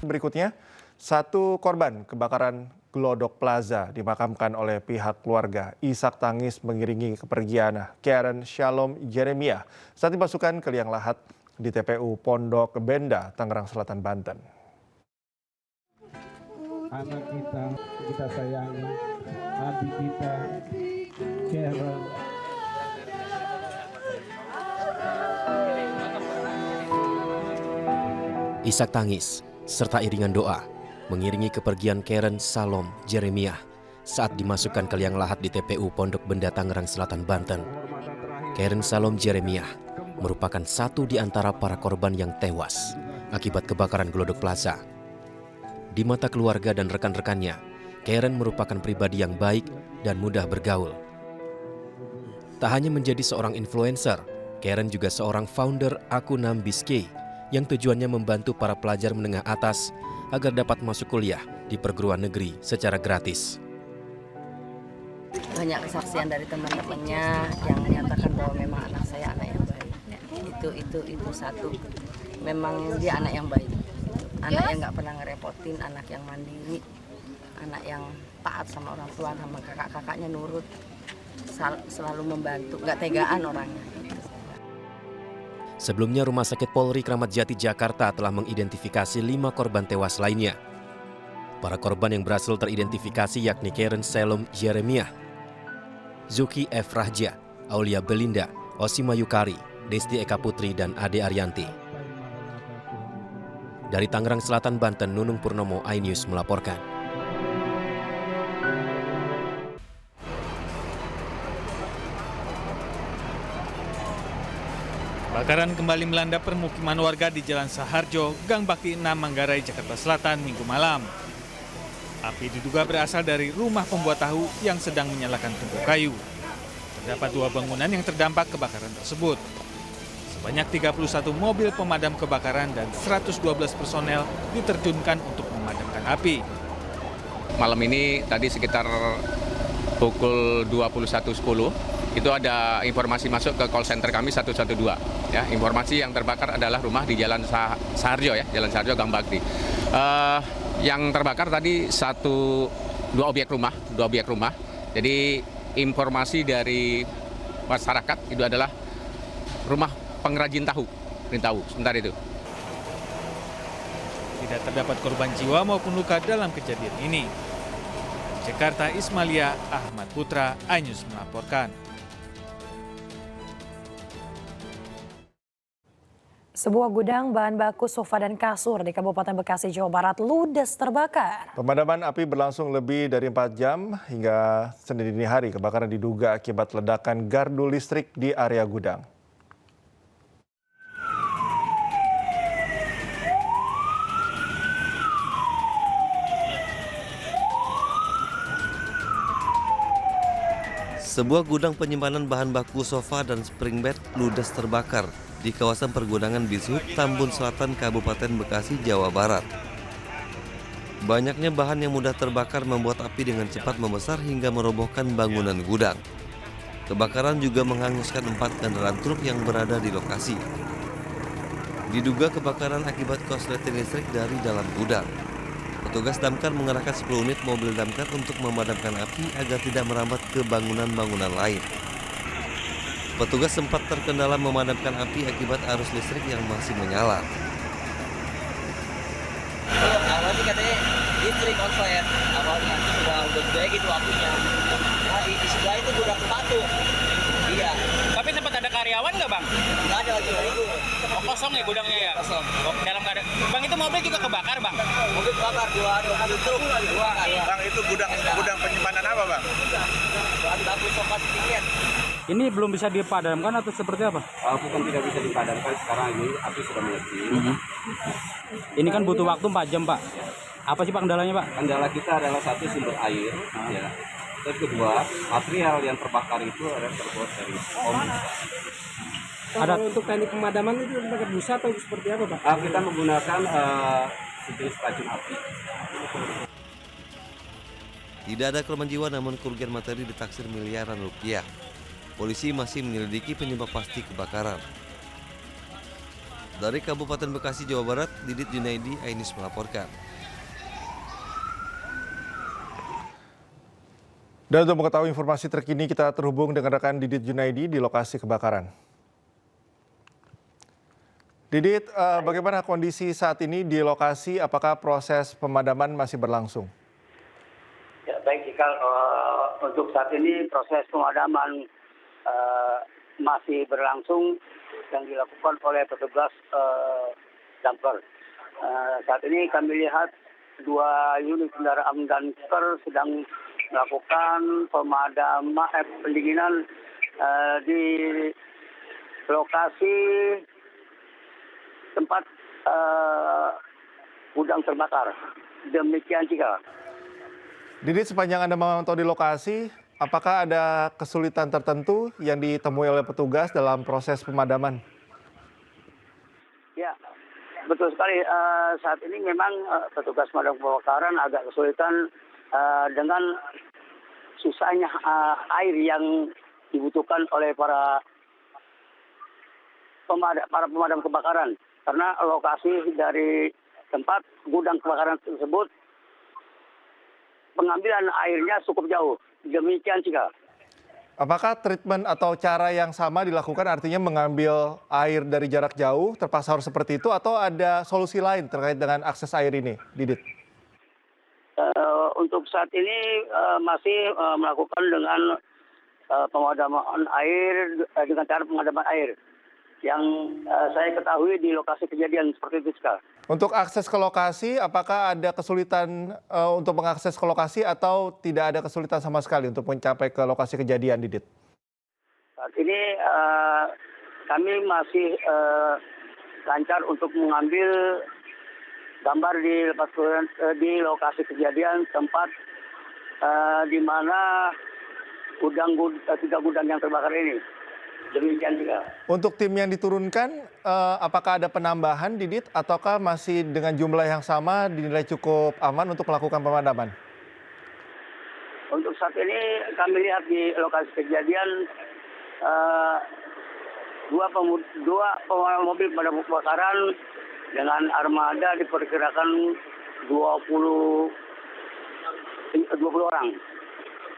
Berikutnya, satu korban kebakaran Glodok Plaza dimakamkan oleh pihak keluarga. Isak tangis mengiringi kepergian Karen Shalom Jeremiah saat dimasukkan ke liang lahat di TPU Pondok Benda, Tangerang Selatan, Banten. Anak kita sayangi, adik kita, Karen. Isak tangis serta iringan doa mengiringi kepergian Karen Shalom Jeremiah saat dimasukkan ke liang lahat di TPU Pondok Benda, Tangerang Selatan, Banten. Karen Shalom Jeremiah merupakan satu di antara para korban yang tewas akibat kebakaran Glodok Plaza. Di mata keluarga dan rekan-rekannya, Karen merupakan pribadi yang baik dan mudah bergaul. Tak hanya menjadi seorang influencer, Karen juga seorang founder akun Nambiskey yang tujuannya membantu para pelajar menengah atas agar dapat masuk kuliah di perguruan negeri secara gratis. Banyak kesaksian dari teman-temannya yang menyatakan bahwa memang anak saya anak yang baik. Itu satu. Memang dia anak yang baik. Anak yang nggak pernah ngerepotin, anak yang mandiri, anak yang taat sama orang tua, sama kakak-kakaknya nurut, selalu membantu, nggak tegaan orangnya. Sebelumnya, Rumah Sakit Polri Kramat Jati Jakarta telah mengidentifikasi 5 korban tewas lainnya. Para korban yang berhasil teridentifikasi yakni Karen Shalom Jeremiah, Zuki F. Rahja, Aulia Belinda, Osima Yukari, Desti Eka Putri, dan Ade Arianti. Dari Tangerang Selatan, Banten, Nunung Purnomo, iNews melaporkan. Kebakaran kembali melanda permukiman warga di Jalan Saharjo, Gang Bakti 6, Manggarai, Jakarta Selatan, Minggu malam. Api diduga berasal dari rumah pembuat tahu yang sedang menyalakan tungku kayu. Terdapat 2 bangunan yang terdampak kebakaran tersebut. Sebanyak 31 mobil pemadam kebakaran dan 112 personel diterjunkan untuk memadamkan api. Malam ini tadi sekitar pukul 21.10 itu ada informasi masuk ke call center kami 112. Ya, informasi yang terbakar adalah rumah di Jalan Saharjo, ya, Jalan Saharjo, Gang Bakti. Yang terbakar tadi 2 objek rumah. Jadi informasi dari masyarakat itu adalah rumah pengrajin tahu, sebentar itu. Tidak terdapat korban jiwa maupun luka dalam kejadian ini. Jakarta, Ismalia Ahmad Putra, iNews melaporkan. Sebuah gudang bahan baku sofa dan kasur di Kabupaten Bekasi, Jawa Barat ludes terbakar. Pemadaman api berlangsung lebih dari 4 jam hingga Senin dini hari. Kebakaran diduga akibat ledakan gardu listrik di area gudang. Sebuah gudang penyimpanan bahan baku sofa dan spring bed ludes terbakar di kawasan pergudangan Bishub, Tambun Selatan, Kabupaten Bekasi, Jawa Barat. Banyaknya bahan yang mudah terbakar membuat api dengan cepat membesar hingga merobohkan bangunan gudang. Kebakaran juga menghanguskan 4 kendaraan truk yang berada di lokasi. Diduga kebakaran akibat korsleting listrik dari dalam gudang. Petugas damkar mengerahkan 10 unit mobil damkar untuk memadamkan api agar tidak merambat ke bangunan-bangunan lain. Petugas sempat terkendala memadamkan api akibat arus listrik yang masih menyala. Awalnya katanya listrik konser, awalnya udah gede gitu apinya. Nah, di sebelah itu gudang sepatu. Iya. Tapi sempat ada karyawan nggak, Bang? Nggak ada lagi. Oh, kosong ya gudangnya ya? Kosong. Oh, dalam keadaan. Bang, itu mobil juga kebakar, Bang? Mobil kebakar, dua truk. Bang, itu gudang penyimpanan apa, Bang? Bahan baku sofa sedikit. Ini belum bisa dipadamkan atau seperti apa? Bukan tidak bisa dipadamkan, sekarang ini api sudah melejit. Ini kan butuh waktu 4 jam, Pak. Apa sih Pak kendalanya, Pak? Kendala kita adalah satu sumber air, ya. Terus kedua, material yang terbakar itu adalah terbuat dari foam. Ada untuk teknik pemadaman itu pakai busa atau seperti apa, Pak? Kita menggunakan sejenis racun api. Tidak ada korban jiwa namun kerugian materi ditaksir miliaran rupiah. Polisi masih menyelidiki penyebab pasti kebakaran. Dari Kabupaten Bekasi, Jawa Barat, Didit Junaidi, Ainis melaporkan. Dan untuk mengetahui informasi terkini, kita terhubung dengan rekan Didit Junaidi di lokasi kebakaran. Didit, bagaimana kondisi saat ini di lokasi? Apakah proses pemadaman masih berlangsung? Ya, baik, Cikal. Untuk saat ini proses pemadaman masih berlangsung yang dilakukan oleh petugas damkar. Saat ini kami lihat 2 unit kendaraan damkar sedang melakukan pendinginan di lokasi tempat gudang terbakar. Demikian, Cikal. Didit, sepanjang Anda memantau di lokasi, apakah ada kesulitan tertentu yang ditemui oleh petugas dalam proses pemadaman? Ya, betul sekali. Saat ini memang petugas pemadam kebakaran agak kesulitan dengan susahnya air yang dibutuhkan oleh para pemadam kebakaran. Karena lokasi dari tempat gudang kebakaran tersebut, pengambilan airnya cukup jauh. Demikian, Cika. Apakah treatment atau cara yang sama dilakukan, artinya mengambil air dari jarak jauh, terpaksa harus seperti itu, atau ada solusi lain terkait dengan akses air ini, Didit? Untuk saat ini masih melakukan dengan pemadaman air, dengan cara pemadaman air. Yang saya ketahui di lokasi kejadian seperti itu, Cika. Untuk akses ke lokasi, apakah ada kesulitan untuk mengakses ke lokasi atau tidak ada kesulitan sama sekali untuk mencapai ke lokasi kejadian, Didit? Saat ini kami masih lancar untuk mengambil gambar di lokasi kejadian tempat di mana 3 gudang yang terbakar ini. Demikian juga. Untuk tim yang diturunkan, apakah ada penambahan, Didit, ataukah masih dengan jumlah yang sama dinilai cukup aman untuk melakukan pemadaman? Untuk saat ini kami lihat di lokasi kejadian 2 mobil pemadam kebakaran dengan armada diperkirakan 20 orang.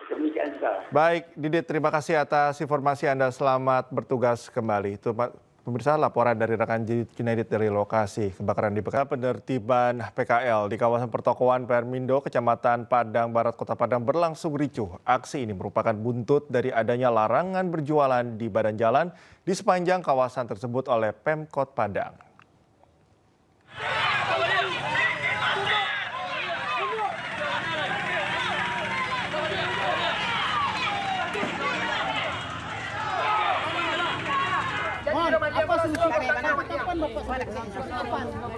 Demikian juga. Baik, Didit, terima kasih atas informasi Anda. Selamat bertugas kembali. Itu pemirsa laporan dari rekan Didit Junaidi dari lokasi kebakaran di Bekasi. Penertiban PKL di kawasan pertokoan Permindo, Kecamatan Padang Barat, Kota Padang berlangsung ricuh. Aksi ini merupakan buntut dari adanya larangan berjualan di badan jalan di sepanjang kawasan tersebut oleh Pemkot Padang. Apa solusi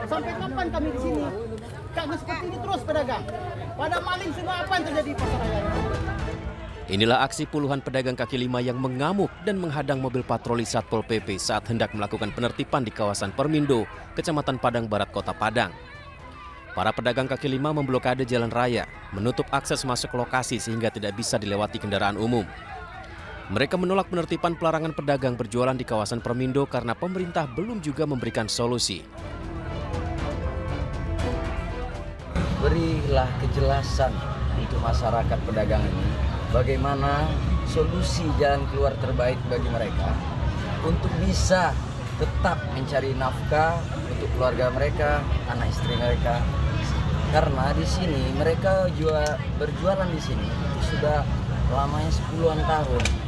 sampai kapan kami di sini? Kami seperti ini terus pedagang. Pada maling semua apa yang terjadi di pasar raya? Inilah aksi puluhan pedagang kaki lima yang mengamuk dan menghadang mobil patroli Satpol PP saat hendak melakukan penertiban di kawasan Permindo, Kecamatan Padang Barat, Kota Padang. Para pedagang kaki lima memblokade jalan raya, menutup akses masuk lokasi sehingga tidak bisa dilewati kendaraan umum. Mereka menolak penertiban pelarangan pedagang berjualan di kawasan Permindo karena pemerintah belum juga memberikan solusi. Berilah kejelasan untuk masyarakat pedagang ini, bagaimana solusi jalan keluar terbaik bagi mereka untuk bisa tetap mencari nafkah untuk keluarga mereka, anak istri mereka. Karena di sini mereka berjualan di sini itu sudah lamanya 10-an tahun.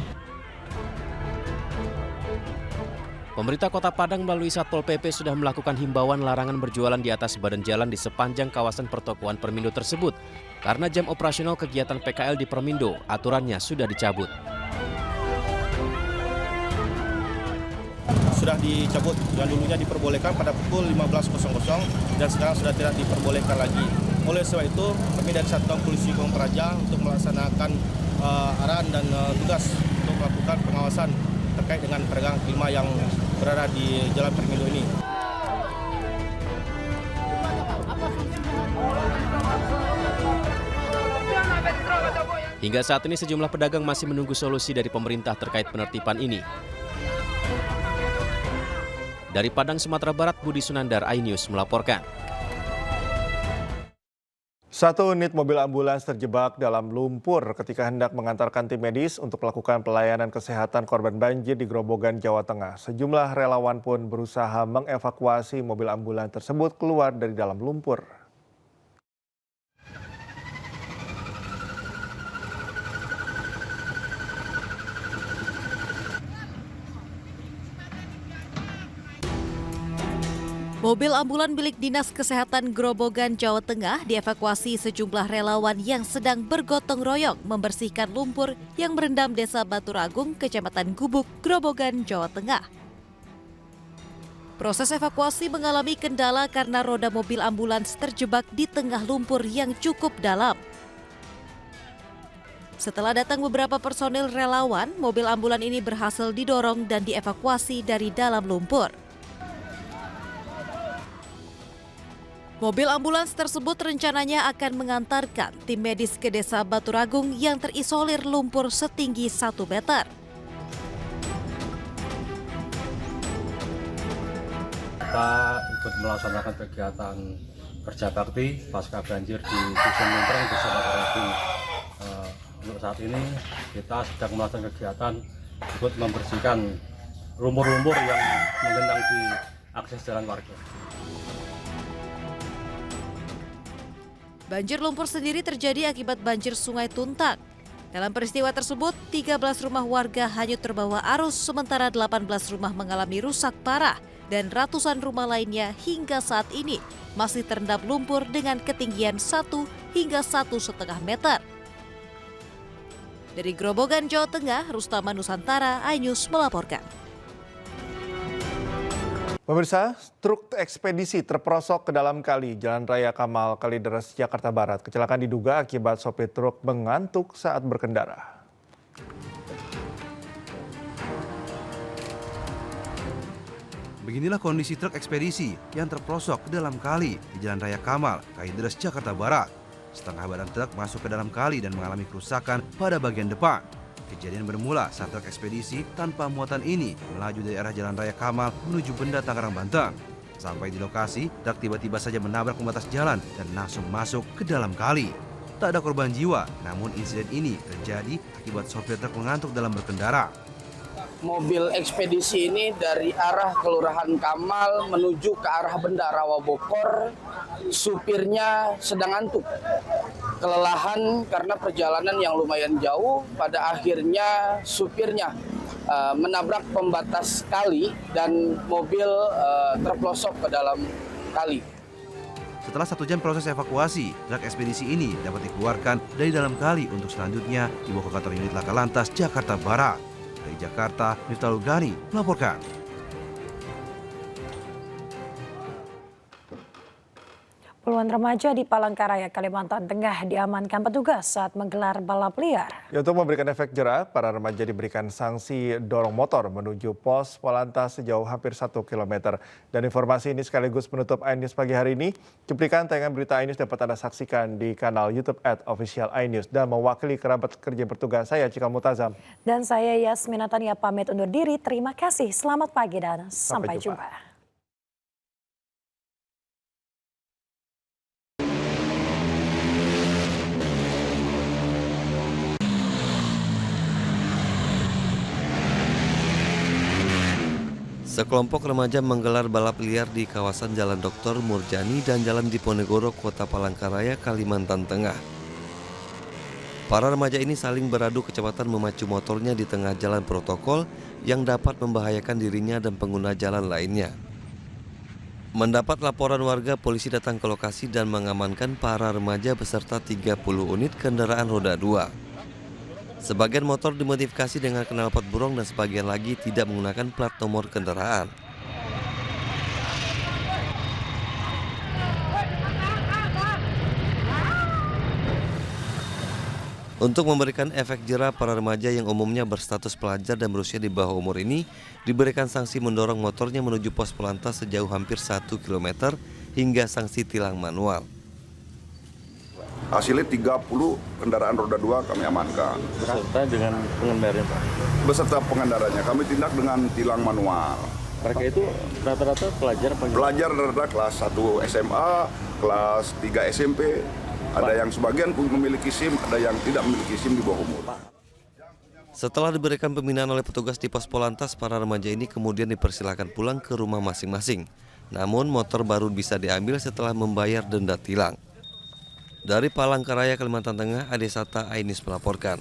Pemerintah Kota Padang melalui Satpol PP sudah melakukan himbauan larangan berjualan di atas badan jalan di sepanjang kawasan pertokoan Permindo tersebut. Karena jam operasional kegiatan PKL di Permindo, aturannya sudah dicabut. Sudah dicabut, yang dulunya diperbolehkan pada pukul 15.00 dan sekarang sudah tidak diperbolehkan lagi. Oleh sebab itu, kami dari Satuan Polisi Pamung Praja untuk melaksanakan arahan dan tugas untuk melakukan pengawasan terkait dengan pedagang kaki lima yang berada di Jalan Permindo ini. Hingga saat ini sejumlah pedagang masih menunggu solusi dari pemerintah terkait penertiban ini. Dari Padang, Sumatera Barat, Budi Sunandar, iNews melaporkan. Satu unit mobil ambulans terjebak dalam lumpur ketika hendak mengantarkan tim medis untuk melakukan pelayanan kesehatan korban banjir di Grobogan, Jawa Tengah. Sejumlah relawan pun berusaha mengevakuasi mobil ambulans tersebut keluar dari dalam lumpur. Mobil ambulan milik Dinas Kesehatan Grobogan, Jawa Tengah dievakuasi sejumlah relawan yang sedang bergotong royong membersihkan lumpur yang merendam Desa Baturagung, Kecamatan Gubuk, Grobogan, Jawa Tengah. Proses evakuasi mengalami kendala karena roda mobil ambulans terjebak di tengah lumpur yang cukup dalam. Setelah datang beberapa personil relawan, mobil ambulan ini berhasil didorong dan dievakuasi dari dalam lumpur. Mobil ambulans tersebut rencananya akan mengantarkan tim medis ke Desa Baturagung yang terisolir lumpur setinggi 1 meter. Kita ikut melaksanakan kegiatan kerja bakti pasca banjir di Dusun Lumpreng, Desa Baturagung. Untuk saat ini kita sedang melakukan kegiatan ikut membersihkan lumpur-lumpur yang menggenang di akses jalan warga. Banjir lumpur sendiri terjadi akibat banjir Sungai Tuntang. Dalam peristiwa tersebut, 13 rumah warga hanyut terbawa arus, sementara 18 rumah mengalami rusak parah dan ratusan rumah lainnya hingga saat ini masih terendam lumpur dengan ketinggian 1 hingga 1,5 meter. Dari Grobogan, Jawa Tengah, Rustama Nusantara, iNews melaporkan. Pemirsa, truk ekspedisi terperosok ke dalam kali Jalan Raya Kamal, Kalideres, Jakarta Barat. Kecelakaan diduga akibat sopir truk mengantuk saat berkendara. Beginilah kondisi truk ekspedisi yang terperosok ke dalam kali di Jalan Raya Kamal, Kalideres, Jakarta Barat. Setengah badan truk masuk ke dalam kali dan mengalami kerusakan pada bagian depan. Kejadian bermula saat truk ekspedisi tanpa muatan ini melaju dari arah Jalan Raya Kamal menuju Benda, Tangerang, Banten. Sampai di lokasi, truk tiba-tiba saja menabrak pembatas jalan dan langsung masuk ke dalam kali. Tak ada korban jiwa, namun insiden ini terjadi akibat sopir truk mengantuk dalam berkendara. Mobil ekspedisi ini dari arah Kelurahan Kamal menuju ke arah Benda Rawa Bokor. Supirnya sedang ngantuk, kelelahan karena perjalanan yang lumayan jauh. Pada akhirnya supirnya menabrak pembatas kali dan mobil terpelosok ke dalam kali. Setelah 1 jam proses evakuasi, truk ekspedisi ini dapat dikeluarkan dari dalam kali untuk selanjutnya dibawa ke kantor unit Laka Lantas Jakarta Barat. Dari Jakarta, Miftah Lugani melaporkan. Puluhan remaja di Palangkaraya, Kalimantan Tengah diamankan petugas saat menggelar balap liar. Ya, untuk memberikan efek jerah, para remaja diberikan sanksi dorong motor menuju pos Polantas sejauh hampir 1 km. Dan informasi ini sekaligus menutup iNews pagi hari ini. Cuplikan tayangan berita iNews dapat Anda saksikan di kanal YouTube @official iNews. Dan mewakili kerabat kerja bertugas, saya Cika Mutazam. Dan saya Yasmin Natania pamit undur diri. Terima kasih, selamat pagi dan sampai jumpa. Sekelompok remaja menggelar balap liar di kawasan Jalan Dr. Murjani dan Jalan Diponegoro, Kota Palangkaraya, Kalimantan Tengah. Para remaja ini saling beradu kecepatan memacu motornya di tengah jalan protokol yang dapat membahayakan dirinya dan pengguna jalan lainnya. Mendapat laporan warga, polisi datang ke lokasi dan mengamankan para remaja beserta 30 unit kendaraan roda 2. Sebagian motor dimodifikasi dengan knalpot burung dan sebagian lagi tidak menggunakan plat nomor kendaraan. Untuk memberikan efek jerah, para remaja yang umumnya berstatus pelajar dan berusia di bawah umur ini diberikan sanksi mendorong motornya menuju pos Polantas sejauh hampir 1 km hingga sanksi tilang manual. Hasilnya 30 kendaraan roda 2 kami amankan. Beserta dengan pengendaranya, Pak? Beserta pengendaranya. Kami tindak dengan tilang manual. Mereka itu rata-rata pelajar apa? Pelajar rata-rata kelas 1 SMA, kelas 3 SMP. Ada yang sebagian pun memiliki SIM, ada yang tidak memiliki SIM di bawah umur. Setelah diberikan pembinaan oleh petugas di pos Polantas, para remaja ini kemudian dipersilakan pulang ke rumah masing-masing. Namun motor baru bisa diambil setelah membayar denda tilang. Dari Palangkaraya, Kalimantan Tengah, Ade Sata Ainis melaporkan.